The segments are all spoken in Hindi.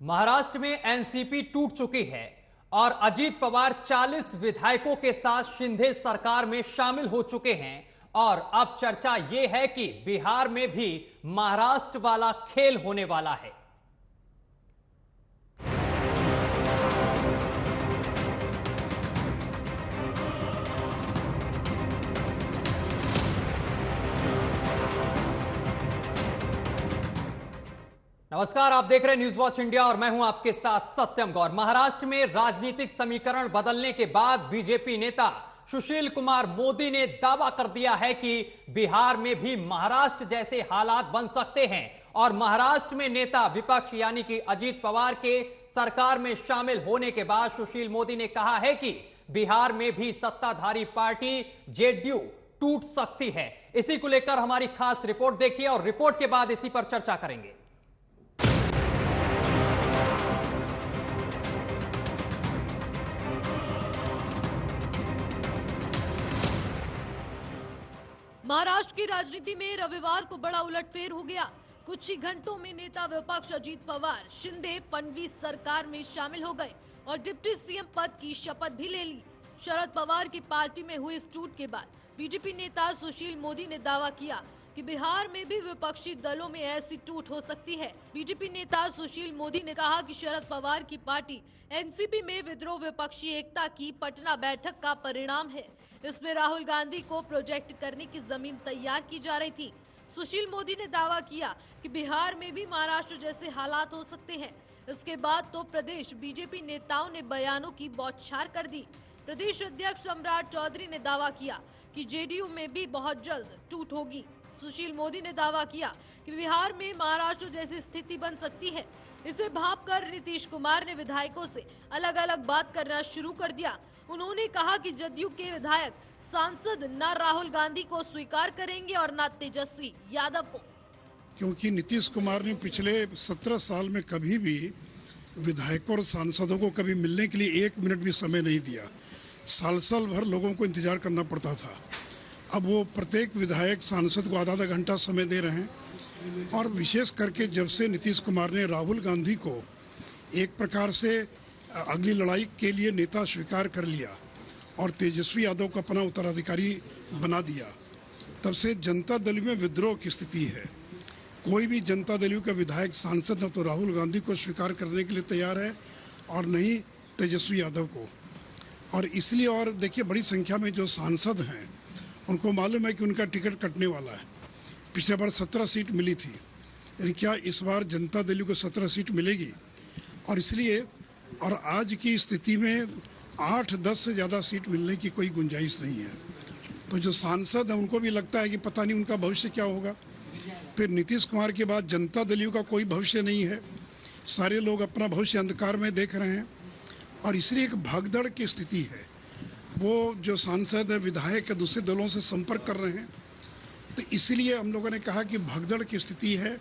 महाराष्ट्र में एनसीपी टूट चुकी है और अजीत पवार 40 विधायकों के साथ शिंदे सरकार में शामिल हो चुके हैं। और अब चर्चा यह है कि बिहार में भी महाराष्ट्र वाला खेल होने वाला है। नमस्कार, आप देख रहे हैं न्यूज वॉच इंडिया और मैं हूं आपके साथ सत्यम गौर। महाराष्ट्र में राजनीतिक समीकरण बदलने के बाद बीजेपी नेता सुशील कुमार मोदी ने दावा कर दिया है कि बिहार में भी महाराष्ट्र जैसे हालात बन सकते हैं और महाराष्ट्र में नेता विपक्ष यानी कि अजीत पवार के सरकार में शामिल होने के बाद सुशील मोदी ने कहा है कि बिहार में भी सत्ताधारी पार्टी जेडीयू टूट सकती है। इसी को लेकर हमारी खास रिपोर्ट देखिए और रिपोर्ट के बाद इसी पर चर्चा करेंगे। महाराष्ट्र की राजनीति में रविवार को बड़ा उलटफेर हो गया। कुछ ही घंटों में नेता विपक्ष अजीत पवार शिंदे फडणवीस सरकार में शामिल हो गए और डिप्टी सीएम पद की शपथ भी ले ली। शरद पवार की पार्टी में हुई इस टूट के बाद बीजेपी नेता सुशील मोदी ने दावा किया कि बिहार में भी विपक्षी दलों में ऐसी टूट हो सकती है। बीजेपी नेता सुशील मोदी ने कहा कि शरद पवार की पार्टी एनसीपी में विद्रोह विपक्षी एकता की पटना बैठक का परिणाम है। इसमें राहुल गांधी को प्रोजेक्ट करने की जमीन तैयार की जा रही थी। सुशील मोदी ने दावा किया कि बिहार में भी महाराष्ट्र जैसे हालात हो सकते हैं। इसके बाद तो प्रदेश बीजेपी नेताओं ने बयानों की बौछार कर दी। प्रदेश अध्यक्ष सम्राट चौधरी ने दावा किया कि जेडीयू में भी बहुत जल्द टूट होगी। सुशील मोदी ने दावा किया कि बिहार में महाराष्ट्र जैसी स्थिति बन सकती है। इसे भांपकर नीतीश कुमार ने विधायकों से अलग अलग बात करना शुरू कर दिया। उन्होंने कहा कि जदयू के विधायक सांसद न राहुल गांधी को स्वीकार करेंगे और न तेजस्वी यादव को, क्योंकि नीतीश कुमार ने पिछले 17 साल में कभी भी विधायकों और सांसदों को कभी मिलने के लिए 1 मिनट भी समय नहीं दिया। साल भर लोगों को इंतजार करना पड़ता था। अब वो प्रत्येक विधायक सांसद को आधा घंटा समय दे रहे हैं। और विशेष करके जब से नीतीश कुमार ने राहुल गांधी को एक प्रकार से अगली लड़ाई के लिए नेता स्वीकार कर लिया और तेजस्वी यादव को अपना उत्तराधिकारी बना दिया, तब से जनता दल में विद्रोह की स्थिति है। कोई भी जनता दल का विधायक सांसद न तो राहुल गांधी को स्वीकार करने के लिए तैयार है और न ही तेजस्वी यादव को। और इसलिए, और देखिए, बड़ी संख्या में जो सांसद हैं उनको मालूम है कि उनका टिकट कटने वाला है। पिछले बार 17 सीट मिली थी, यानी क्या इस बार जनता दल को 17 सीट मिलेगी? और इसलिए, और आज की स्थिति में 8-10 से ज़्यादा सीट मिलने की कोई गुंजाइश नहीं है। तो जो सांसद हैं उनको भी लगता है कि पता नहीं उनका भविष्य क्या होगा। फिर नीतीश कुमार के बाद जनता दल का कोई भविष्य नहीं है। सारे लोग अपना भविष्य अंधकार में देख रहे हैं और इसलिए एक भगदड़ की स्थिति है। वो जो सांसद है, विधायक है, दूसरे दलों से संपर्क कर रहे हैं। तो इसलिए हम लोगों ने कहा कि भगदड़ की स्थिति है।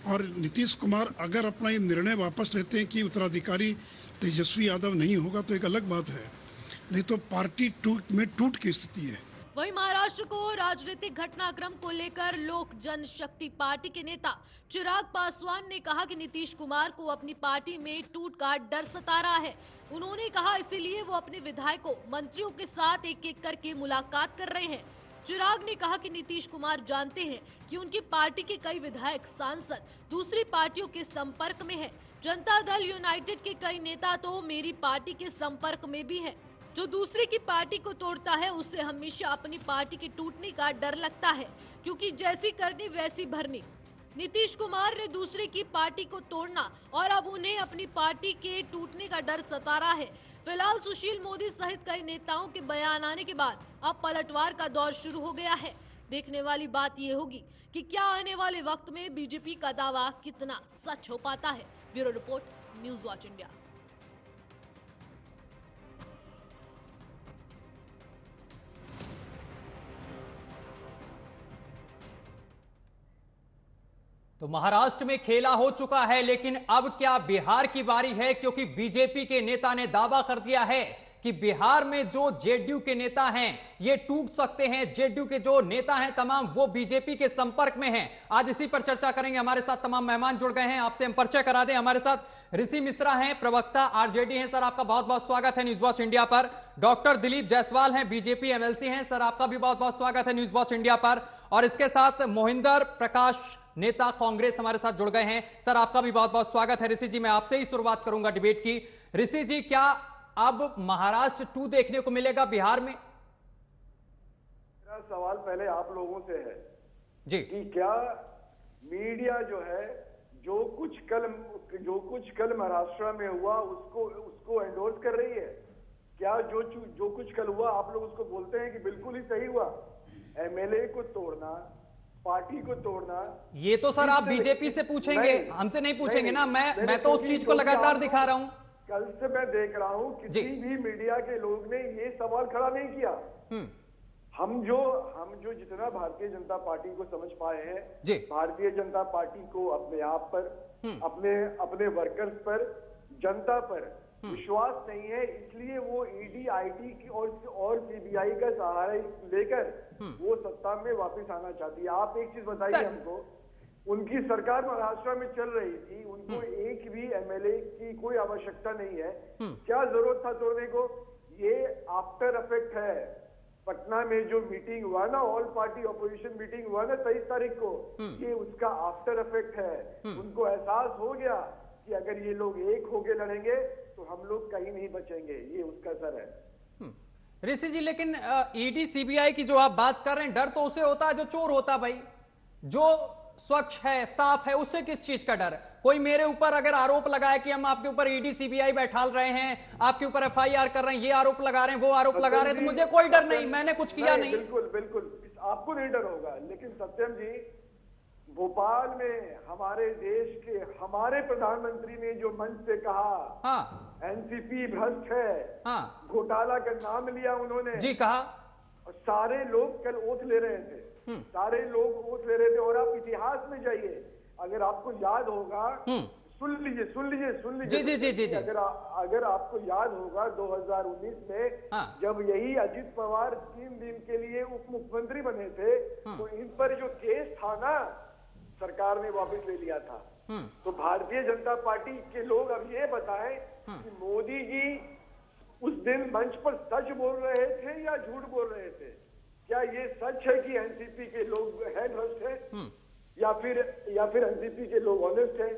और नीतीश कुमार अगर अपना ये निर्णय वापस लेते हैं कि उत्तराधिकारी तेजस्वी यादव नहीं होगा तो एक अलग बात है, नहीं तो पार्टी टूट की स्थिति है। वहीं महाराष्ट्र को राजनीतिक घटनाक्रम को लेकर लोक जनशक्ति पार्टी के नेता चिराग पासवान ने कहा कि नीतीश कुमार को अपनी पार्टी में टूट का डर सता रहा है। उन्होंने कहा इसीलिए वो अपने विधायकों, मंत्रियों के साथ एक एक करके मुलाकात कर रहे हैं। चिराग ने कहा कि नीतीश कुमार जानते हैं कि उनकी पार्टी के कई विधायक, सांसद दूसरी पार्टियों के संपर्क में हैं। जनता दल यूनाइटेड के कई नेता तो मेरी पार्टी के संपर्क में भी हैं। जो दूसरे की पार्टी को तोड़ता है उसे हमेशा अपनी पार्टी के टूटने का डर लगता है, क्योंकि जैसी करनी वैसी भरनी। नीतीश कुमार ने दूसरे की पार्टी को तोड़ना और अब उन्हें अपनी पार्टी के टूटने का डर सता रहा है। फिलहाल सुशील मोदी सहित कई नेताओं के बयान आने के बाद अब पलटवार का दौर शुरू हो गया है। देखने वाली बात ये होगी कि क्या आने वाले वक्त में बीजेपी का दावा कितना सच हो पाता है। Bureau report, news watch India. तो महाराष्ट्र में खेला हो चुका है, लेकिन अब क्या बिहार की बारी है? क्योंकि बीजेपी के नेता ने दावा कर दिया है कि बिहार में जो जेडीयू के नेता हैं ये टूट सकते हैं, जेडीयू के जो नेता हैं तमाम वो बीजेपी के संपर्क में हैं। आज इसी पर चर्चा करेंगे। हमारे साथ तमाम मेहमान जुड़ गए हैं, आपसे हम परिचय करा दें। हमारे साथ ऋषि मिश्रा हैं, प्रवक्ता आरजेडी हैं। सर आपका बहुत बहुत स्वागत है न्यूज वॉच इंडिया पर। डॉक्टर दिलीप जायसवाल हैं, बीजेपी एमएलसी हैं। सर आपका भी बहुत बहुत स्वागत है न्यूज वॉच इंडिया पर। और इसके साथ मोहिंदर प्रकाश, नेता कांग्रेस, हमारे साथ जुड़ गए हैं। सर आपका भी बहुत बहुत स्वागत है। ऋषि जी, मैं आपसे ही शुरुआत करूंगा डिबेट की। ऋषि जी, क्या अब महाराष्ट्र 2 देखने को मिलेगा बिहार में? मेरा सवाल पहले आप लोगों से है जी कि क्या मीडिया जो है जो कुछ कल महाराष्ट्र में हुआ उसको एंडोर्स कर रही है? क्या जो कुछ कल हुआ आप लोग उसको बोलते हैं कि बिल्कुल ही सही हुआ? एमएलए को तोड़ना, पार्टी को तोड़ना, ये तो सर आप बीजेपी से पूछेंगे, हमसे नहीं पूछेंगे ना। मैं तो उस चीज को लगातार दिखा रहा हूं। कल से मैं देख रहा हूं किसी भी मीडिया के लोग ने ये सवाल खड़ा नहीं किया। हम जो जितना भारतीय जनता पार्टी को समझ पाए हैं, भारतीय जनता पार्टी को अपने आप पर, अपने वर्कर्स पर, जनता पर विश्वास नहीं है, इसलिए वो ईडी, आईटी की और सीबीआई का सहारा लेकर वो सत्ता में वापस आना चाहती है। आप एक चीज बताइए हमको, उनकी सरकार महाराष्ट्र में चल रही थी, उनको एक भी एमएलए की कोई आवश्यकता नहीं है। क्या जरूरत था तोड़ने को? ये आफ्टर इफेक्ट है। पटना में जो मीटिंग हुआ ना, ऑल पार्टी अपोजिशन मीटिंग हुआ ना 23 तारीख को, ये उसका आफ्टर इफेक्ट है। उनको एहसास हो गया कि अगर ये लोग एक होके लड़ेंगे तो हम लोग कहीं नहीं बचेंगे। ये उसका असर है। ऋषि जी, लेकिन ईडी सीबीआई की जो आप बात कर रहे हैं, डर तो उसे होता है जो चोर होता है भाई, जो स्वच्छ है, साफ है, उससे किस चीज का डर? कोई मेरे ऊपर अगर आरोप लगाए कि हम आपके ऊपर ईडी सीबीआई बैठाल रहे हैं, आपके ऊपर एफआईआर कर रहे हैं, ये आरोप लगा रहे हैं, वो आरोप लगा रहे हैं, तो मुझे कोई डर नहीं, मैंने कुछ किया नहीं। बिल्कुल आपको नहीं डर होगा, लेकिन सत्यम जी, भोपाल में हमारे देश के हमारे प्रधानमंत्री ने जो मंच से कहा, एनसीपी भ्रष्ट है, घोटाला का नाम लिया उन्होंने जी, कहा, और सारे लोग कल ओथ ले रहे थे, सारे लोग ओथ ले रहे थे। और आप इतिहास में जाइए, अगर आपको याद होगा, सुन लीजिए जी। अगर आपको याद होगा 2019 में जब यही अजित पवार 3 दिन के लिए उप मुख्यमंत्री बने थे, तो इन पर जो केस था ना, सरकार ने वापस ले लिया था। तो भारतीय जनता पार्टी के लोग अब ये बताएं कि मोदी जी उस दिन मंच पर सच बोल रहे थे या झूठ बोल रहे थे? क्या ये सच है कि एनसीपी के लोग है भ्रष्ट है, या फिर एनसीपी के लोग ऑनेस्ट हैं?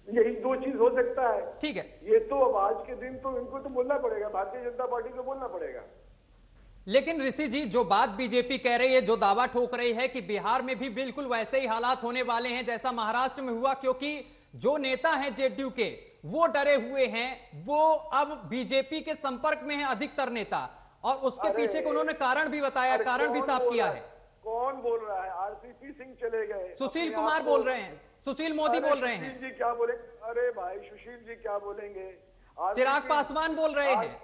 यही 2 चीज हो सकता है। ठीक है, ये तो अब आज के दिन तो इनको तो बोलना पड़ेगा, भारतीय जनता पार्टी को बोलना पड़ेगा। लेकिन ऋषि जी, जो बात बीजेपी कह रही है, जो दावा ठोक रही है कि बिहार में भी बिल्कुल वैसे ही हालात होने वाले हैं जैसा महाराष्ट्र में हुआ, क्योंकि जो नेता हैं जेडीयू के वो डरे हुए हैं, वो अब बीजेपी के संपर्क में है अधिकतर नेता, और उसके पीछे को उन्होंने कारण भी बताया, कारण भी साफ किया है। कौन बोल रहा है? आरसीपी सिंह चले गए, सुशील कुमार बोल रहे हैं, सुशील मोदी बोल रहे हैं। सुशील जी क्या बोले? अरे भाई, सुशील जी क्या बोलेंगे? चिराग पासवान बोल रहे हैं।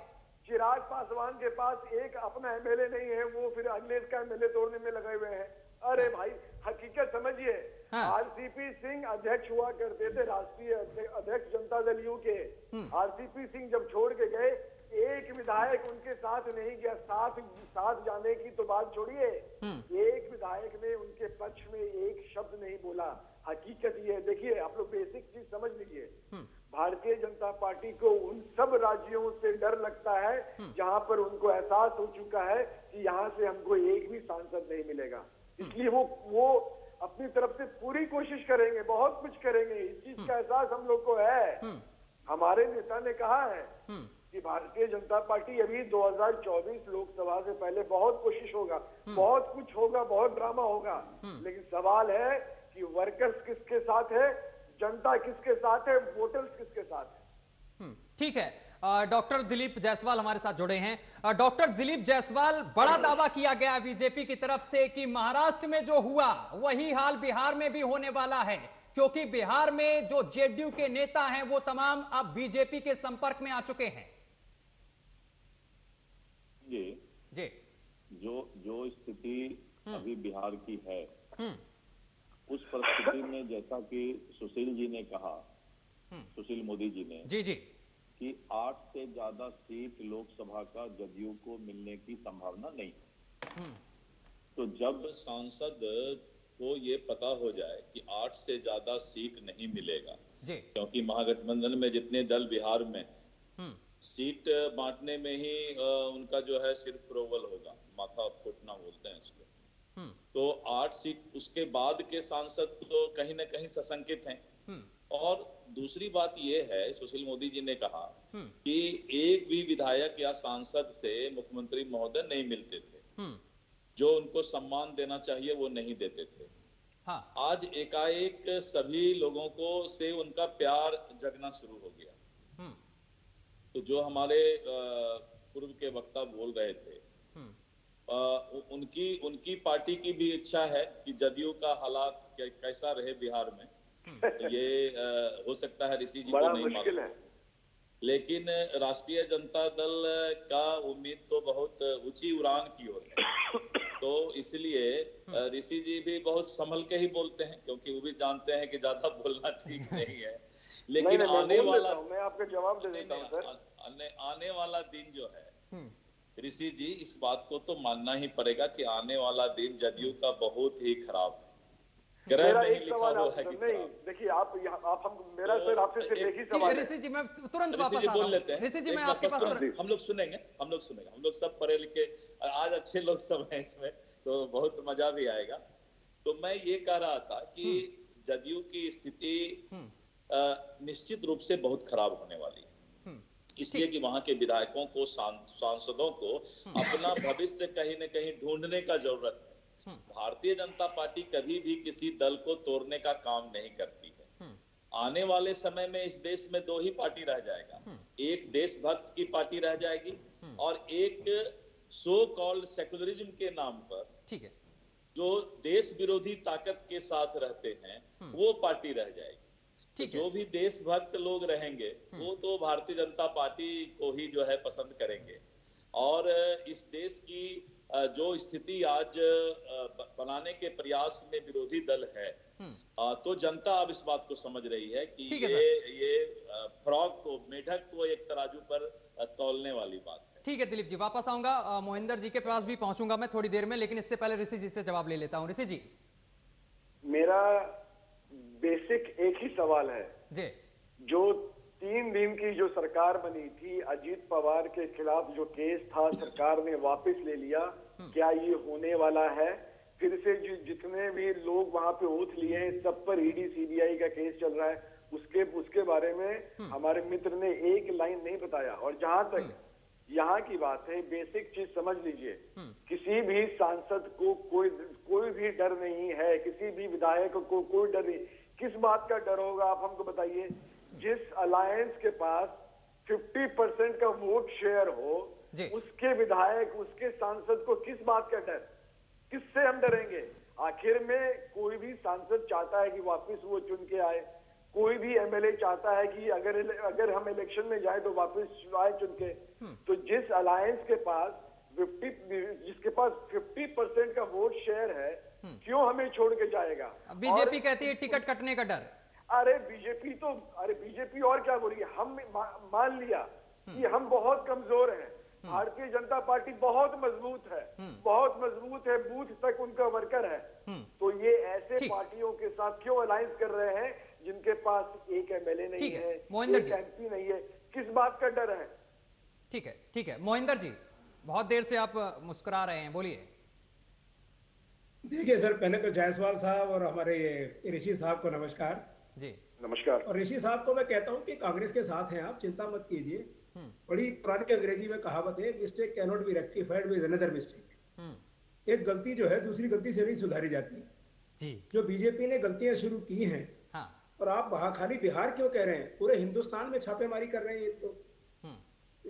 चिराग पासवान के पास एक अपना एमएलए नहीं है, वो फिर अगले का एमएलए तोड़ने में लगे हुए हैं। अरे भाई, हकीकत समझिए। आरसीपी सिंह अध्यक्ष हुआ करते थे, राष्ट्रीय अध्यक्ष जनता दल यू के। आरसीपी सिंह जब छोड़ के गए, एक विधायक उनके साथ नहीं गया। साथ जाने की तो बात छोड़िए, एक विधायक ने उनके पक्ष में एक शब्द नहीं बोला। हकीकत ये है, देखिए आप लोग बेसिक चीज समझ लीजिए, भारतीय जनता पार्टी को उन सब राज्यों से डर लगता है जहां पर उनको एहसास हो चुका है कि यहां से हमको एक भी सांसद नहीं मिलेगा। इसलिए वो अपनी तरफ से पूरी कोशिश करेंगे, बहुत कुछ करेंगे। इस चीज का एहसास हम लोग को है। हमारे नेता ने कहा है कि भारतीय जनता पार्टी अभी 2024 लोकसभा से पहले बहुत कोशिश होगा, बहुत कुछ होगा, बहुत ड्रामा होगा, लेकिन सवाल है कि वर्कर्स किसके साथ है, जनता किसके साथ है, वोटर्स किसके साथ है। ठीक है, डॉक्टर दिलीप जायसवाल हमारे साथ जुड़े हैं। डॉक्टर दिलीप जायसवाल, बड़ा दावा किया गया बीजेपी की तरफ से कि महाराष्ट्र में जो हुआ वही हाल बिहार में भी होने वाला है, क्योंकि बिहार में जो जेडीयू के नेता हैं वो तमाम अब बीजेपी के संपर्क में आ चुके हैं। जी, जो स्थिति अभी बिहार की है, उस परिस्थिति में जैसा कि सुशील जी ने कहा, सुशील मोदी जी ने, जी, कि 8 से ज्यादा सीट लोकसभा का जदयू को मिलने की संभावना नहीं है। तो जब सांसद को ये पता हो जाए कि 8 से ज्यादा सीट नहीं मिलेगा, क्योंकि महागठबंधन में जितने दल बिहार में सीट बांटने में ही उनका जो है सिर्फ प्रोवल होगा, माथा फूटना बोलते हैं इसको। तो 8 सीट उसके बाद के सांसद तो कहीं ना कहीं सशंकित हैं। और दूसरी बात ये है, सुशील मोदी जी ने कहा कि एक भी विधायक या सांसद से मुख्यमंत्री महोदय नहीं मिलते थे, जो उनको सम्मान देना चाहिए वो नहीं देते थे। हाँ। आज एकाएक सभी लोगों को से उनका प्यार जगना शुरू हो गया। तो जो हमारे पूर्व के वक्ता बोल रहे थे, उनकी पार्टी की भी इच्छा है कि जदयू का हालात कैसा रहे बिहार में। तो ये हो सकता है ऋषि जी को नहीं मालूम, लेकिन राष्ट्रीय जनता दल का उम्मीद तो बहुत ऊंची उड़ान की ओर है। तो इसलिए ऋषि जी भी बहुत संभल के ही बोलते हैं, क्योंकि वो भी जानते हैं कि ज्यादा बोलना ठीक नहीं है। लेकिन आने वाला, मैं आपको जवाब दे देता हूं सर। आने वाला दिन जो है ऋषि जी, इस बात को तो मानना ही पड़ेगा कि आने वाला दिन जदयू का बहुत ही खराब है। मेरा एक सवाल आपसे, नहीं देखिए आप हम मेरा सर आपसे सिर्फ एक ही सवाल है। ऋषि जी मैं तुरंत वापस ऋषि जी बोल लेते हैं। ऋषि जी मैं आपके पास हम लोग सुनेंगे, हम लोग सब पढ़े लिखे, आज अच्छे लोग सब हैं इसमें, तो बहुत मजा भी आएगा। तो मैं ये कह रहा था कि जदयू की स्थिति निश्चित रूप से बहुत खराब होने वाली है, इसलिए कि वहां के विधायकों को, सांसदों को अपना भविष्य कहीं न कहीं ढूंढने का जरूरत है। भारतीय जनता पार्टी कभी भी किसी दल को तोड़ने का काम नहीं करती है। आने वाले समय में इस देश में 2 ही पार्टी रह जाएगा, एक देशभक्त की पार्टी रह जाएगी और एक सो कॉल्ड सेकुलरिज्म के नाम पर, ठीक है, जो देश विरोधी ताकत के साथ रहते हैं वो पार्टी रह जाएगी। तो जो भी देशभक्त लोग रहेंगे वो तो भारतीय जनता पार्टी को ही जो है पसंद करेंगे। और इस देश की जो स्थिति आज बनाने के प्रयास में विरोधी दल है, तो जनता अब इस बात को समझ रही है कि ये फ्रॉग को, मेढक को एक तराजू पर तौलने वाली बात है। ठीक है दिलीप जी, वापस आऊंगा, मोहिंदर जी के पास भी पहुंचूंगा मैं थोड़ी देर में, लेकिन इससे पहले ऋषि जी से जवाब ले लेता हूं। ऋषि जी, मेरा बेसिक एक ही सवाल है जी। जो 3 दिन की जो सरकार बनी थी, अजीत पवार के खिलाफ जो केस था सरकार ने वापस ले लिया, क्या ये होने वाला है? फिर से जितने भी लोग वहां पे ओथ लिए हैं सब पर ईडी सीबीआई का केस चल रहा है, उसके बारे में हमारे मित्र ने एक लाइन नहीं बताया। और जहां तक यहाँ की बात है, बेसिक चीज समझ लीजिए, किसी भी सांसद को कोई भी डर नहीं है, किसी भी विधायक को कोई डर नहीं। किस बात का डर होगा आप हमको बताइए? जिस अलायंस के पास 50% का वोट शेयर हो, उसके विधायक, उसके सांसद को किस बात का डर? किससे हम डरेंगे? आखिर में कोई भी सांसद चाहता है कि वापस वो चुन के आए, कोई भी एमएलए चाहता है कि अगर हम इलेक्शन में जाए तो वापस आए चुन के। तो जिस अलायंस के पास जिसके पास 50% का वोट शेयर है, क्यों हमें छोड़ के जाएगा? बीजेपी कहती है टिकट कटने का डर। अरे बीजेपी और क्या बोल रही है? हम मान लिया कि हम बहुत कमजोर हैं, भारतीय जनता पार्टी बहुत मजबूत है, बूथ तक उनका वर्कर है। तो ये ऐसे पार्टियों के साथ क्यों अलायंस कर रहे हैं जिनके पास एक एमएलए नहीं है, एक एमपी नहीं है? किस बात का डर है? ठीक है मोहिंदर जी, बहुत देर से आप मुस्कुरा रहे हैं, बोलिए। देखिए सर, पहले तो जायसवाल साहब और हमारे ऋषि साहब को नमस्कार जी। नमस्कार। और ऋषि साहब को मैं कहता हूं कि कांग्रेस के साथ हैं आप, चिंता मत कीजिए। बड़ी पुरानी अंग्रेजी में कहावत है, mistake can not be rectified with another mistake. एक गलती जो है दूसरी गलती से नहीं सुधारी जाती जी। जो बीजेपी ने गलतियां शुरू की हैं, और आप खाली बिहार क्यों कह रहे हैं, पूरे हिंदुस्तान में छापेमारी कर रहे हैं। तो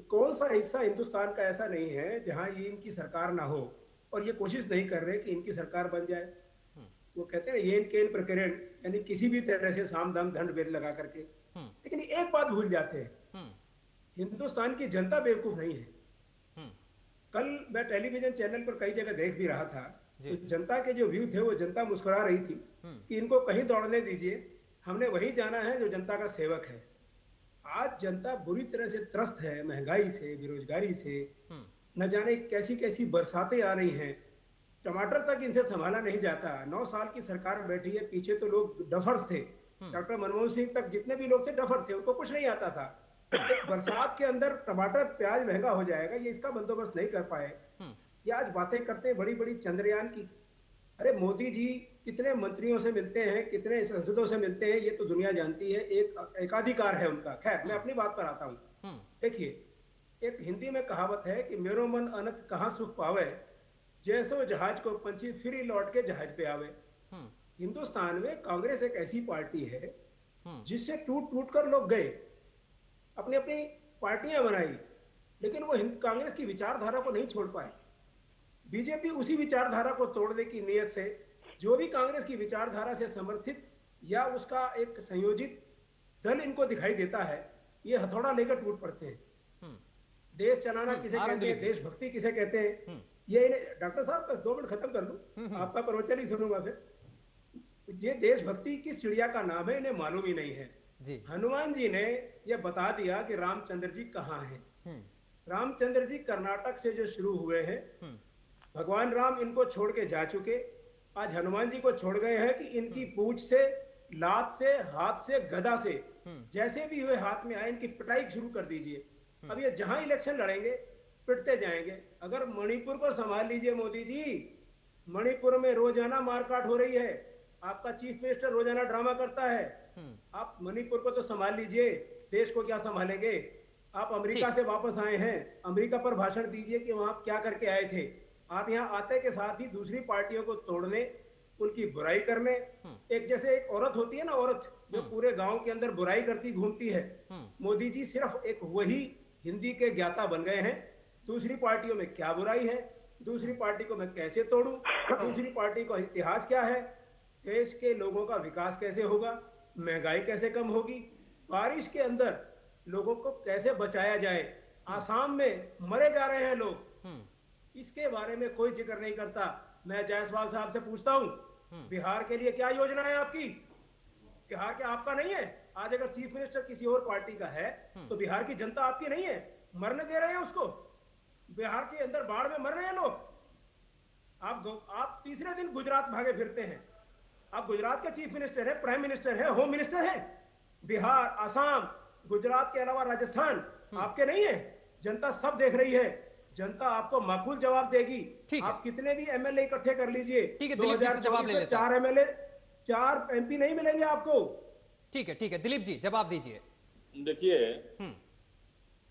कौन सा हिस्सा हिंदुस्तान का ऐसा नहीं है जहां ये इनकी सरकार ना हो और ये कोशिश नहीं कर रहे कि इनकी सरकार बन जाए। वो कहते हैं ये इनके प्रकरण, यानी किसी भी तरह से साम दाम दंड भेद लगा करके। लेकिन एक बात भूल जाते हैं, हिंदुस्तान की जनता बेवकूफ नहीं है। कल मैं टेलीविजन चैनल पर कई जगह देख भी रहा था, तो जनता के जो व्यू थे वो जनता मुस्कुरा रही थी कि इनको कहीं दौड़ने दीजिए, हमने वही जाना है जो जनता का सेवक है। आज जनता बुरी तरह से त्रस्त है, महंगाई से, बेरोजगारी से, न जाने कैसी कैसी बरसातें आ रही हैं, टमाटर तक इनसे संभाला नहीं जाता। 9 साल की सरकार बैठी है, पीछे तो लोग डफर्स थे, डॉक्टर मनमोहन सिंह तक जितने भी लोग थे डफर थे, उनको कुछ नहीं आता था। एक बरसात के अंदर टमाटर प्याज महंगा हो जाएगा, ये इसका बंदोबस्त नहीं कर पाए। ये आज बातें करते हैं बड़ी बड़ी चंद्रयान की। अरे मोदी जी कितने मंत्रियों से मिलते हैं, कितने सांसदों से मिलते हैं, ये तो दुनिया जानती है, एक एकाधिकार है उनका। खैर मैं अपनी बात पर आता हूँ। देखिए, एक हिंदी में कहावत है कि मेरो मन अनंत कहाँ सुख पावे, जैसो जहाज को पंछी फिर ही लौट के जहाज पे आवे। हिंदुस्तान में कांग्रेस एक ऐसी पार्टी है जिससे टूट टूट कर लोग गए, अपनी अपनी पार्टियां बनाई, लेकिन वो कांग्रेस की विचारधारा को नहीं छोड़ पाए। बीजेपी उसी विचारधारा को तोड़ने की नीयत से, जो भी कांग्रेस की विचारधारा से समर्थित या उसका एक संयोजित दल इनको दिखाई देता है, ये हथौड़ा लेकर टूट पड़ते हैं। देश चलाना किसे कहते हैं, देशभक्ति किसे कहते हैं, ये इन्हें। डॉक्टर साहब बस 2 मिनट खत्म कर लूं, आपका प्रवचन ही सुनूंगा फिर। ये देशभक्ति किस चिड़िया का नाम है, इन्हें मालूम ही नहीं है जी। हनुमान जी ने यह बता दिया कि रामचंद्र जी कहाँ हैं। रामचंद्र जी कर्नाटक से जो शुरू हुए हैं, भगवान राम इनको छोड़ के जा चुके, आज हनुमान जी को छोड़ गए हैं कि इनकी पूंछ से, लात से, हाथ से, गदा से, जैसे भी हुए हाथ में आए इनकी पिटाई शुरू कर दीजिए। अब ये जहां इलेक्शन लड़ेंगे पिटते जाएंगे। अगर मणिपुर को संभाल लीजिए मोदी जी, मणिपुर में रोजाना मारकाट हो रही है, आपका चीफ मिनिस्टर रोजाना ड्रामा करता है। आप मणिपुर को तो संभाल लीजिए, देश को क्या संभालेंगे। आप अमेरिका से वापस आए हैं, अमेरिका पर भाषण दीजिए कि वहां क्या करके आए थे। आप यहाँ आते के साथ ही दूसरी पार्टियों को तोड़ने, उनकी बुराई करने, एक जैसे एक औरत होती है ना, औरत जो पूरे गांव के अंदर बुराई करती घूमती है, मोदी जी सिर्फ एक वही हिंदी के ज्ञाता बन गए हैं। दूसरी पार्टियों में क्या बुराई है, दूसरी पार्टी को मैं कैसे तोड़ूं, दूसरी पार्टी का इतिहास क्या है, देश के लोगों का विकास कैसे होगा, महंगाई कैसे कम होगी, बारिश के अंदर लोगों को कैसे बचाया जाए। आसाम में मरे जा रहे हैं लोग, इसके बारे में कोई जिक्र नहीं करता। मैं जायसवाल साहब से पूछता हूं, बिहार के लिए क्या योजना है आपकी? बिहार के आपका नहीं है। आज अगर चीफ मिनिस्टर किसी और पार्टी का है तो बिहार की जनता आपकी नहीं है, मरने दे रहे हैं उसको। बिहार के अंदर बाढ़ में मर रहे हैं लोग। आप तीसरे दिन गुजरात भागे फिरते हैं। आप गुजरात के चीफ मिनिस्टर है, प्राइम मिनिस्टर है, होम मिनिस्टर है। बिहार, असम, गुजरात के अलावा राजस्थान आपके नहीं है। जनता सब देख रही है, जनता आपको माकूल जवाब देगी। आप कितने भी एमएलए इकट्ठे कर लीजिए, 2024 में 4 एमपी नहीं मिलेंगे आपको। ठीक है दिलीप जी जवाब दीजिए। देखिए,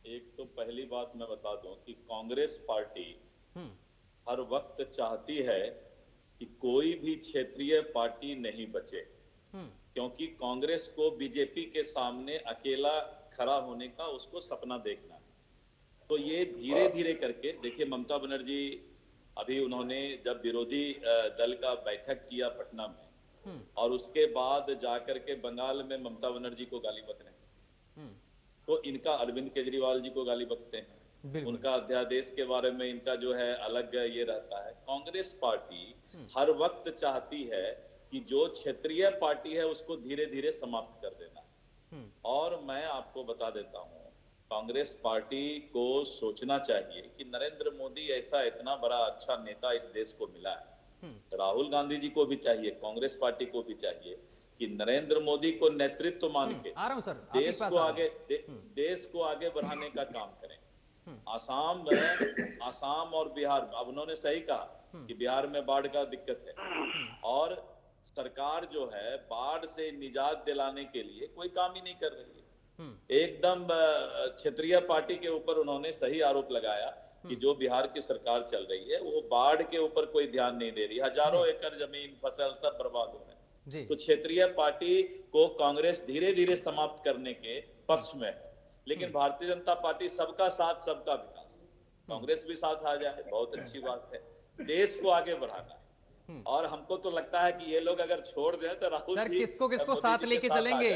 एक तो पहली बात मैं बता दूं कि कांग्रेस पार्टी हर वक्त चाहती है कि कोई भी क्षेत्रीय पार्टी नहीं बचे, क्योंकि कांग्रेस को बीजेपी के सामने अकेला खड़ा होने का उसको सपना देखना है। तो ये धीरे धीरे करके, देखिए ममता बनर्जी अभी उन्होंने जब विरोधी दल का बैठक किया पटना में, और उसके बाद जाकर के बंगाल में ममता बनर्जी को गाली बक रहे हैं, तो इनका अरविंद केजरीवाल जी को गाली बकते हैं, उनका अध्यादेश के बारे में इनका जो है अलग ये रहता है। कांग्रेस पार्टी हर वक्त चाहती है कि जो क्षेत्रीय पार्टी है उसको धीरे धीरे समाप्त कर देना। और मैं आपको बता देता हूं, कांग्रेस पार्टी को सोचना चाहिए कि नरेंद्र मोदी ऐसा इतना बड़ा अच्छा नेता इस देश को मिला है। राहुल गांधी जी को भी चाहिए, कांग्रेस पार्टी को भी चाहिए कि नरेंद्र मोदी को नेतृत्व मान के देश को आगे बढ़ाने का काम करें। आसाम और बिहार, अब उन्होंने सही कहा कि बिहार में बाढ़ का दिक्कत है, और सरकार जो है बाढ़ से निजात दिलाने के लिए कोई काम ही नहीं कर रही है। एकदम क्षेत्रीय पार्टी के ऊपर उन्होंने सही आरोप लगाया कि जो बिहार की सरकार चल रही है वो बाढ़ के ऊपर कोई ध्यान नहीं दे रही, हजारों एकड़ जमीन, फसल सब बर्बाद हो रहे हैं। तो क्षेत्रीय पार्टी को कांग्रेस धीरे धीरे समाप्त करने के पक्ष में है, लेकिन भारतीय जनता पार्टी सबका साथ सबका विकास, कांग्रेस भी साथ आ जाए बहुत अच्छी बात है। देश को आगे बढ़ाना है, और हमको तो लगता है कि ये लोग अगर छोड़ दें तो राहुल जी किसको साथ लेके चलेंगे,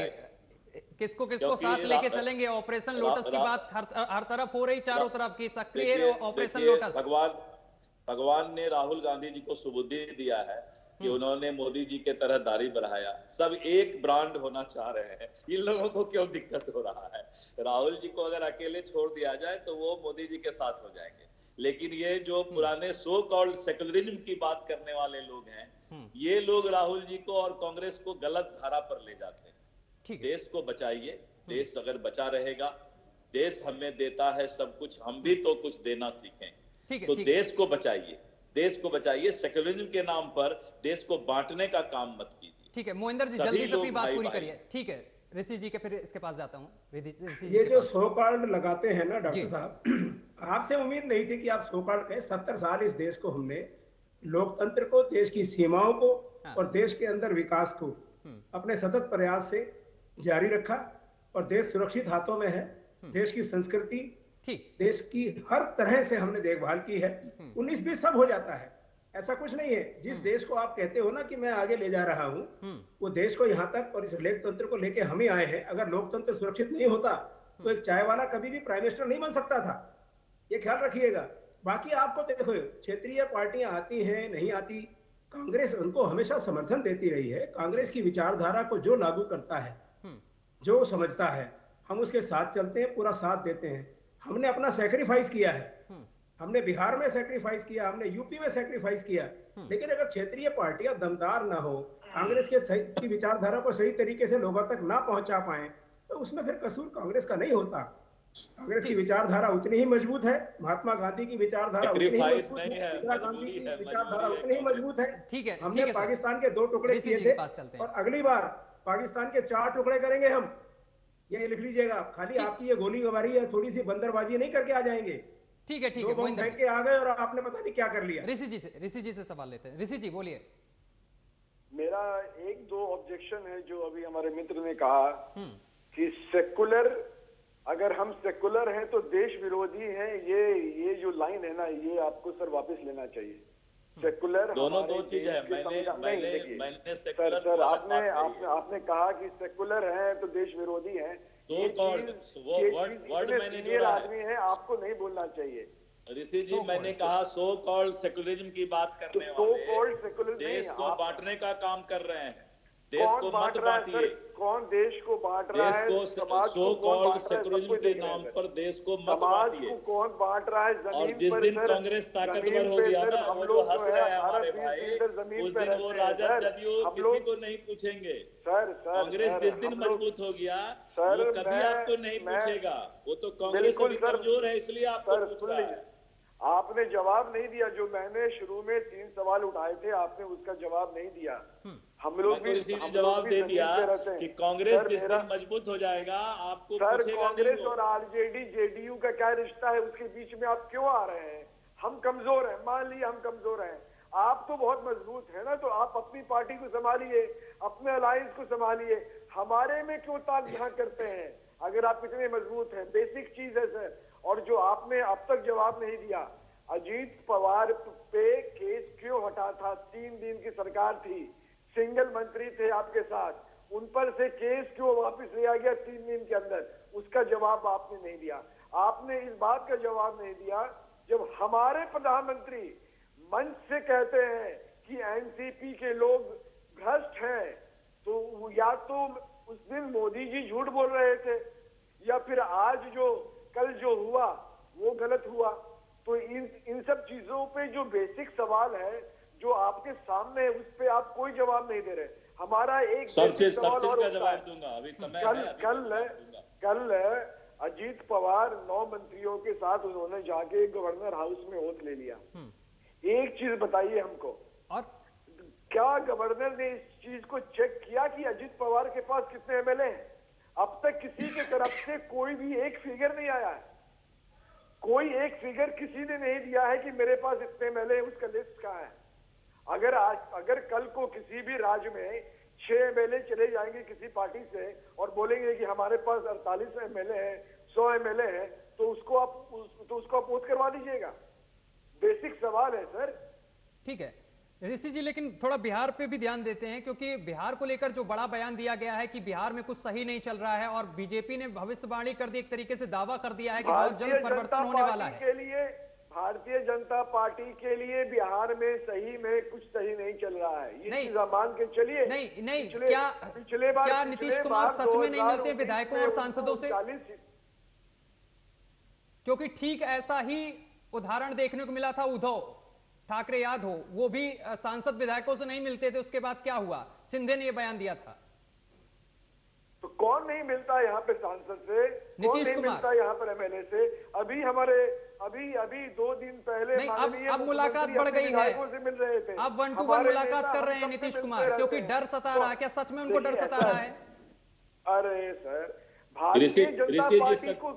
किसको साथ लेके चलेंगे? ऑपरेशन लोटस की बात हर तरफ हो रही, चारों तरफ की सक्रिय ऑपरेशन लोटस। भगवान ने राहुल गांधी जी को सुबुद्धि दिया है कि उन्होंने मोदी जी के तरह दाढ़ी बढ़ाया। सब एक ब्रांड होना चाह रहे हैं, इन लोगों को क्यों दिक्कत हो रहा है? राहुल जी को अगर अकेले छोड़ दिया जाए तो वो मोदी जी के साथ हो जाएंगे। लेकिन ये जो पुराने सो कॉल्ड सेकुलरिज्म की बात करने वाले लोग हैं, ये लोग राहुल जी को और कांग्रेस को गलत धारा पर ले जाते हैं। देश को बचाइए, देश अगर बचा रहेगा, देश हमें देता है सब कुछ, हम भी तो कुछ देना सीखें। तो देश को बचाइए, देश को बचाइए। सेकुलरिज्म के नाम पर देश को बांटने का काम मत कीजिए। ठीक है मोहिंदर जी, जल्दी से अपनी बात पूरी करिए। ठीक है ऋषि जी के, फिर इसके पास जाता हूँ। ये जो सो कॉल्ड लगाते हैं ना डॉक्टर साहब, आपसे उम्मीद नहीं थी कि आप सो कॉल्ड कहें। 70 साल इस देश को हमने लोकतंत्र को, देश की सीमाओं को और देश के अंदर विकास को अपने सतत प्रयास से जारी रखा और देश सुरक्षित हाथों में है। देश की संस्कृति, देश की हर तरह से हमने देखभाल की है। 19-20 सब हो जाता है, ऐसा कुछ नहीं है। जिस देश को आप कहते हो ना कि मैं आगे ले जा रहा हूं, वो देश को यहाँ तक और इस लोकतंत्र को लेके हम ही आए हैं। अगर लोकतंत्र सुरक्षित नहीं होता तो एक चाय वाला कभी भी प्राइम मिनिस्टर नहीं बन सकता था, ये ख्याल रखिएगा। बाकी आपको देखो, क्षेत्रीय पार्टियां आती हैं नहीं आती, कांग्रेस उनको हमेशा समर्थन देती रही है। कांग्रेस की विचारधारा को जो लागू करता है, जो समझता है, हम उसके साथ चलते हैं, पूरा साथ देते हैं। हमने अपना सैक्रिफाइस किया है, हमने बिहार में सैक्रिफाइस किया, हमने यूपी में सैक्रिफाइस किया। लेकिन अगर क्षेत्रीय पार्टियां दमदार ना हो, कांग्रेस की विचारधारा को सही तरीके से लोगों तक ना पहुंचा पाए, तो उसमें फिर कसूर कांग्रेस का नहीं होता। कांग्रेस की विचारधारा उतनी ही मजबूत है, महात्मा गांधी की विचारधारा उतनी ही मजबूत है, इंदिरा गांधी की विचारधारा उतनी ही मजबूत है। ठीक है, हमने पाकिस्तान के 2 टुकड़े किए थे और अगली बार पाकिस्तान के 4 टुकड़े करेंगे हम, ये लिख लीजिएगा। खाली आपकी ये गोलीबारी है, थोड़ी सी बंदरबाजी नहीं करके आ जाएंगे। ठीक है, ठीक है, फेंक के आ गए और आपने पता नहीं क्या कर लिया। ऋषि जी से सवाल लेते हैं। ऋषि जी बोलिए। मेरा 1-2 ऑब्जेक्शन है जो अभी हमारे मित्र ने कहा कि सेकुलर, अगर हम सेकुलर हैं तो देश विरोधी हैं। ये जो लाइन है ना, ये आपको सर वापस लेना चाहिए। सेकुलर दोनों दो चीज है। मैंने सेकुलर सर आपने कहा कि सेकुलर है तो देश विरोधी है। वर्ड मैंने जोड़ा आदमी है, आपको नहीं बोलना चाहिए। ऋषि जी, मैंने कहा सो कॉल्ड सेकुलरिज्म की बात करने वाले देश को बांटने का काम कर रहे हैं। देश को मत बांटिए। कौन देश को बांट रहा है? देश को सो कॉल्ड सेकुलरिज्म के नाम पर देश को मत बांटिए। कौन बांट रहा है? और जिस दिन कांग्रेस ताकतवर हो गया ना, वो जो हंस रहे हैं हमारे भाई, उस दिन वो राजद जदयू किसी को नहीं पूछेंगे। कांग्रेस जिस दिन मजबूत हो गया, वो कभी आपको नहीं पूछेगा। वो तो कांग्रेस अभी कमजोर है, इसलिए आपको पूछ रहा है। आपने जवाब नहीं दिया। जो मैंने शुरू में 3 सवाल उठाए थे, आपने उसका जवाब नहीं दिया। हम लोग भी जवाब दे दिया कि कांग्रेस जिस दिन मजबूत हो जाएगा आपको पूछेगा। कांग्रेस और आरजेडी जेडीयू का क्या रिश्ता है? उसके बीच में आप क्यों आ रहे हैं? हम कमजोर हैं, मान लीजिए हम कमजोर हैं, आप तो बहुत मजबूत है ना, तो आप अपनी पार्टी को संभालिए, अपने अलायंस को संभालिए। हमारे में क्यों ताक झांक करते हैं अगर आप इतने मजबूत हैं? बेसिक चीज है सर। और जो आपने अब तक जवाब नहीं दिया, अजीत पवार पे केस क्यों हटा था? 3 दिन की सरकार थी, सिंगल मंत्री थे आपके साथ, उन पर से केस क्यों वापस लिया गया 3 दिन के अंदर? उसका जवाब आपने नहीं दिया। आपने इस बात का जवाब नहीं दिया जब हमारे प्रधानमंत्री मंच से कहते हैं कि एनसीपी के लोग भ्रष्ट हैं, तो या तो उस दिन मोदी जी झूठ बोल रहे थे, या फिर आज जो कल जो हुआ वो गलत हुआ। तो इन सब चीजों पे जो बेसिक सवाल है जो आपके सामने है, उस पे आप कोई जवाब नहीं दे रहे। हमारा एक सब चीज का जवाब दूंगा, अभी समय है। कल अजीत पवार 9 मंत्रियों के साथ उन्होंने जाके गवर्नर हाउस में ओथ ले लिया। एक चीज बताइए हमको, और क्या गवर्नर ने इस चीज को चेक किया कि अजीत पवार के पास कितने एमएलए हैं? अब तक किसी की तरफ से कोई भी एक फिगर नहीं आया है। कोई एक फिगर किसी ने नहीं दिया है कि मेरे पास इतने एमएलए, उसका लिस्ट कहाँ है? अगर कल को किसी भी राज्य में 6 एमएलए चले जाएंगे किसी पार्टी से और बोलेंगे कि हमारे पास 48 एमएलए हैं, 100 एमएलए हैं, तो उसको आप वोट करवा दीजिएगा। बेसिक सवाल है सर। ठीक है ऋषि जी, लेकिन थोड़ा बिहार पे भी ध्यान देते हैं, क्योंकि बिहार को लेकर जो बड़ा बयान दिया गया है कि बिहार में कुछ सही नहीं चल रहा है, और बीजेपी ने भविष्यवाणी कर दी, एक तरीके से दावा कर दिया है कि बहुत जल्द परिवर्तन होने वाला है। भारतीय जनता पार्टी के लिए बिहार में सही में कुछ सही नहीं चल रहा है, ये चीज मान के चलिए। नहीं, क्या नीतीश कुमार सच में नहीं मिलते विधायकों और सांसदों से? क्योंकि ठीक ऐसा ही उदाहरण देखने को मिला था उद्धव ठाकरे, याद हो, वो भी सांसद विधायकों से नहीं मिलते थे, उसके बाद क्या हुआ, शिंदे ने ये बयान दिया था। तो कौन नहीं मिलता यहाँ पे सांसद से, कौन नहीं मिलता यहाँ पर एमएलए से? अभी हमारे अभी 2 दिन पहले अब मुलाकात बढ़ गई है, से मिल रहे थे, अब 1-to-1 मुलाकात कर रहे हैं नीतीश कुमार, क्योंकि डर सता रहा है। क्या सच में उनको डर सता रहा है? अरे सर, भारतीय जनता पार्टी को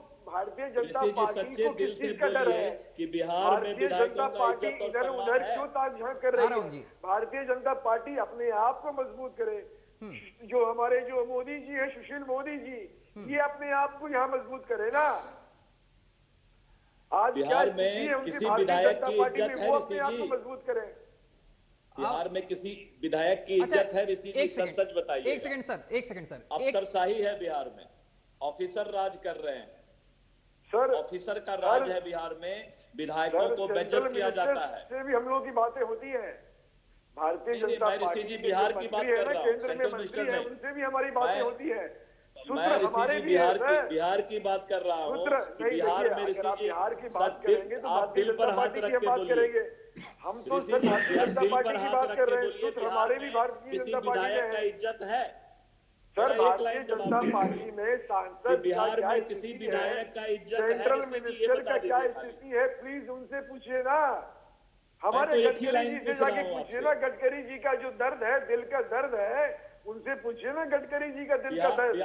सच्चे दिल से बोलिए कि बिहार में विधायकों का इज्जत और सम्मान है। क्यों ताक-झांक कर रही है? भारतीय जनता पार्टी अपने आप को मजबूत करे। जो हमारे जो मोदी जी है, सुशील मोदी जी, ये अपने आप को यहाँ मजबूत करे ना। आज बिहार में किसी विधायक की इज्जत है ऋषि जी? मजबूत करें। बिहार में किसी विधायक की इज्जत है ऋषि जी? सच बताइए। एक सेकंड सर, अफसरशाही है बिहार में, ऑफिसर राज कर रहे हैं सर, ऑफिसर का राज है बिहार में, विधायकों को बेइज्जत किया जाता है। से भी हम लोगों की बातें होती हैं। भारतीय जनता पार्टी जी बिहार की बात कर रहा हूँ, सेंट्रल मिनिस्टर में, उनसे भी हमारी बातें होती है। मैं ऋषि जी बिहार की बात कर रहा हूँ कि बिहार में ऋषि जी आप दिल पर हाथ रख के बोलिए, हम तो दिल पर हाथ रख के बोलिए, हमारे भी भारतीय किसी जनता पार्टी विधायक का इज्जत है? सर, भारतीय जनता पार्टी में सांसद बिहार में किसी विधायक का इज्जत है? सेंट्रल मिनिस्टर का क्या स्थिति है, प्लीज उनसे पूछिए ना। हमारे गडकरी जी से जाके पूछिए ना, गडकरी जी का जो दर्द है, दिल का दर्द है, उनसे पूछिए ना गडकरी जी का दिल का दर्द।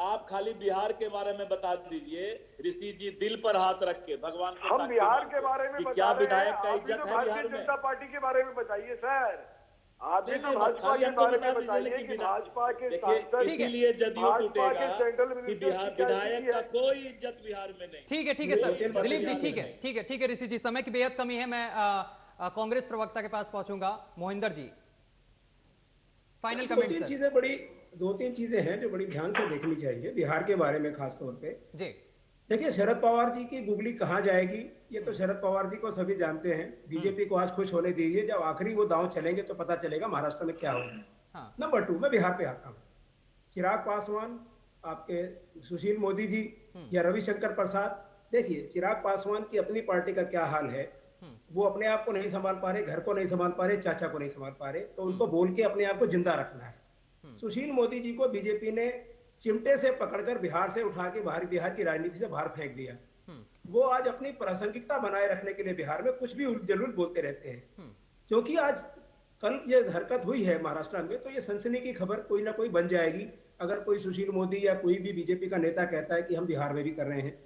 आप खाली बिहार के बारे में बता दीजिए ऋषि जी, दिल पर हाथ रख के, भगवान के हम बिहार के बारे में बता क्या रहे हैं। विधायक का आप इज्जत तो है भारतीय बिहार में? जनता पार्टी के बारे में बताइए सर। आप भी तो भाजपा के हमको बारे बता में दीजिए, बताइए लेकिन कि भाजपा के सांसद, इसीलिए जदयू टूटेगा सेंट्रल कि बिहार विधायक का कोई इज्जत बिहार में नहीं। ठीक है सर, दिलीप जी, ठीक है ऋषि जी, समय की बेहद कमी है। मैं कांग्रेस प्रवक्ता के पास पहुंचूंगा। मोहिंदर जी, फाइनल कमेंट। दो तीन चीजें हैं जो बड़ी ध्यान से देखनी चाहिए बिहार के बारे में, खास तौर पे। जी देखिए, शरद पवार जी की गुगली कहाँ जाएगी ये तो शरद पवार जी को सभी जानते हैं। बीजेपी को आज खुश होने दीजिए, जब आखिरी वो दांव चलेंगे तो पता चलेगा महाराष्ट्र में क्या होगा। नंबर 2, मैं बिहार पे आता हूँ। चिराग पासवान, आपके सुशील मोदी जी या रविशंकर प्रसाद, देखिए चिराग पासवान की अपनी पार्टी का क्या हाल है। वो अपने आप को नहीं संभाल पा रहे, घर को नहीं संभाल पा रहे, चाचा को नहीं संभाल पा रहे, तो उनको बोल के अपने आप को जिंदा रखना है। सुशील मोदी जी को बीजेपी ने चिमटे से पकड़कर बिहार से उठा के बिहार की राजनीति से बाहर फेंक दिया। वो आज अपनी प्रासंगिकता बनाए रखने के लिए बिहार में कुछ भी जरूर बोलते रहते हैं। क्योंकि आज कल ये हरकत हुई है महाराष्ट्र में, तो ये सनसनी की खबर कोई ना कोई बन जाएगी। अगर कोई सुशील मोदी या कोई भी बीजेपी का नेता कहता है कि हम बिहार में भी कर रहे हैं,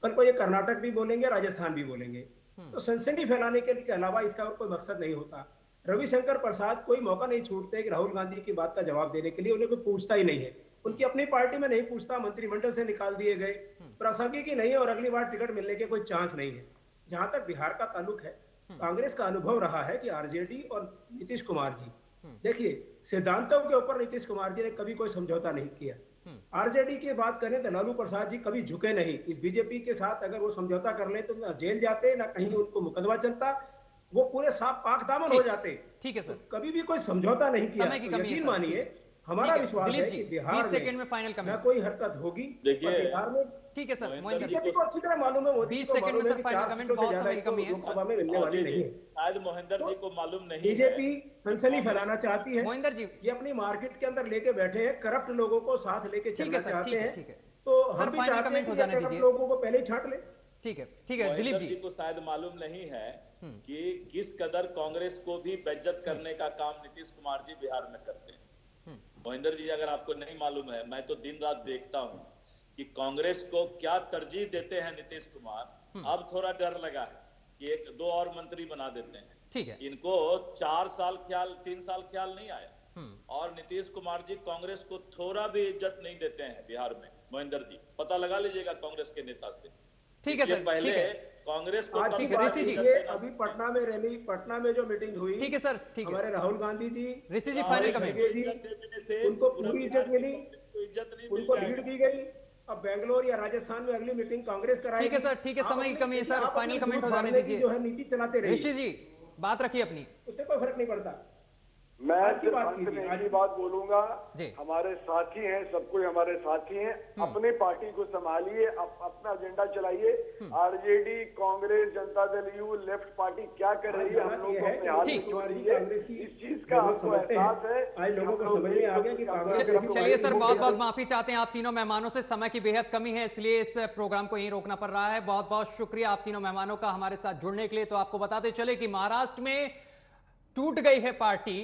कल को ये कर्नाटक भी बोलेंगे, राजस्थान भी बोलेंगे, तो सनसनी फैलाने के अलावा इसका और कोई मकसद नहीं होता। रविशंकर प्रसाद कोई मौका नहीं छूटते कि राहुल गांधी की बात का जवाब देने के लिए, उन्हें कोई पूछता ही नहीं है। उनकी अपनी पार्टी में नहीं पूछता, मंत्रिमंडल से निकाल दिए गए, प्रासंगिक ही नहीं है और अगली बार टिकट मिलने के कोई चांस नहीं है। जहां तक बिहार का ताल्लुक है, कांग्रेस का अनुभव रहा है कि आरजेडी और नीतीश कुमार जी, देखिए सिद्धांतों के ऊपर नीतीश कुमार जी ने कभी कोई समझौता नहीं किया। आरजेडी की बात करें तो लालू प्रसाद जी कभी झुके नहीं। इस बीजेपी के साथ अगर वो समझौता कर ले तो ना जेल जाते, ना कहीं उनको मुकदमा चलता, वो पूरे साफ पाक दामन हो जाते। ठीक है सर, तो कभी भी कोई समझौता नहीं किया। तो यकीन मानिए, हमारा विश्वास है कि बिहार 20 सेकंड में फाइनल कमेंट, कोई हरकत होगी। देखिए बिहार में, ठीक है सर, बीजेपी को अच्छी तरह मालूम है, 20 सेकंड में सर फाइनल कमेंट, बहुत समय की कमी है, लोकसभा में मिलने वाली नहीं है। शायद मोहिंदर जी को मालूम नहीं, बीजेपी सनसनी फैलाना चाहती है। मोहिंदर जी, ये अपनी मार्केट के अंदर लेके बैठे हैं, करप्ट लोगों को साथ लेके चलना चाहते हैं। तो हम भी चाहते हैं कि करप्ट लोगों को पहले ही छांट ले। ठीक है दिलीप जी को शायद मालूम नहीं है कि किस कदर कांग्रेस को भी बेइज्जत करने का काम नीतीश कुमार जी बिहार में करते हैं। मोहिंदर जी, अगर आपको नहीं मालूम है, मैं तो दिन रात देखता हूं कि कांग्रेस को क्या तरजीह देते हैं नीतीश कुमार। अब थोड़ा डर लगा है कि 1-2 और मंत्री बना देते हैं। ठीक है, इनको 3 साल ख्याल नहीं आया, और नीतीश कुमार जी कांग्रेस को थोड़ा भी इज्जत नहीं देते हैं बिहार में। मोहिंदर जी, पता लगा लीजिएगा कांग्रेस के नेता से। ठीक है सर, पहले कांग्रेस को आज की बात ये अभी पटना में रैली, पटना में जो मीटिंग हुई, ठीक है सर, ठीक है, हमारे राहुल गांधी जी, ऋषि जी फाइनल कमेंट, उनको पूरी इज्जत मिली, उनको लीड दी गई। अब बेंगलोर या राजस्थान में अगली मीटिंग कांग्रेस कराएगी। ठीक है सर, ठीक है, समय की कमी है सर, फाइनल कमेंट हो जाने दीजिए। जो है नीति चलाते रहिए। ऋषि जी बात रखिए अपनी, उससे कोई फर्क नहीं पड़ता। मैं आज की सिर्फ बात अंत में कीजिए, एक ही बात बोलूंगा, जी। हमारे साथी हैं, सब कोई हमारे साथी हैं, अपनी पार्टी को संभालिए, अपना एजेंडा चलाइए। RJD, Congress, Janata Dal you, left party क्या कर रही है, हम लोग को अपने हाथ में छोड़िए। इस चीज का हमको एहसास है। आज लोगों को समझ में आ गया कि कांग्रेस। चलिए सर, बहुत बहुत माफी चाहते हैं आप तीनों मेहमानों से, समय की बेहद कमी है इसलिए इस प्रोग्राम को यहीं रोकना पड़ रहा है। बहुत बहुत शुक्रिया आप तीनों मेहमानों का हमारे साथ जुड़ने के लिए। तो आपको बताते चले कि महाराष्ट्र में टूट गई है पार्टी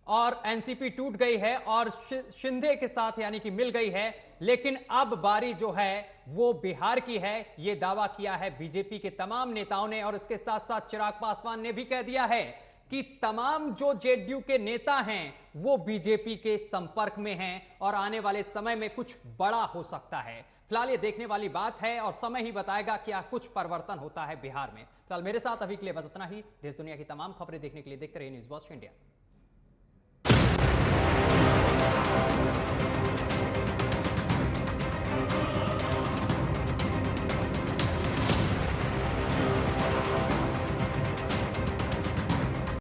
और एनसीपी टूट गई है और शिंदे के साथ यानी कि मिल गई है, लेकिन अब बारी जो है वो बिहार की है, ये दावा किया है बीजेपी के तमाम नेताओं ने। और इसके साथ साथ चिराग पासवान ने भी कह दिया है कि तमाम जो जेडीयू के नेता हैं वो बीजेपी के संपर्क में हैं और आने वाले समय में कुछ बड़ा हो सकता है। फिलहाल ये देखने वाली बात है और समय ही बताएगा क्या कुछ परिवर्तन होता है बिहार में। फिलहाल मेरे साथ अभी के लिए बस इतना ही। देश दुनिया की तमाम खबरें देखने के लिए देखते रहिए न्यूज़ वॉच इंडिया।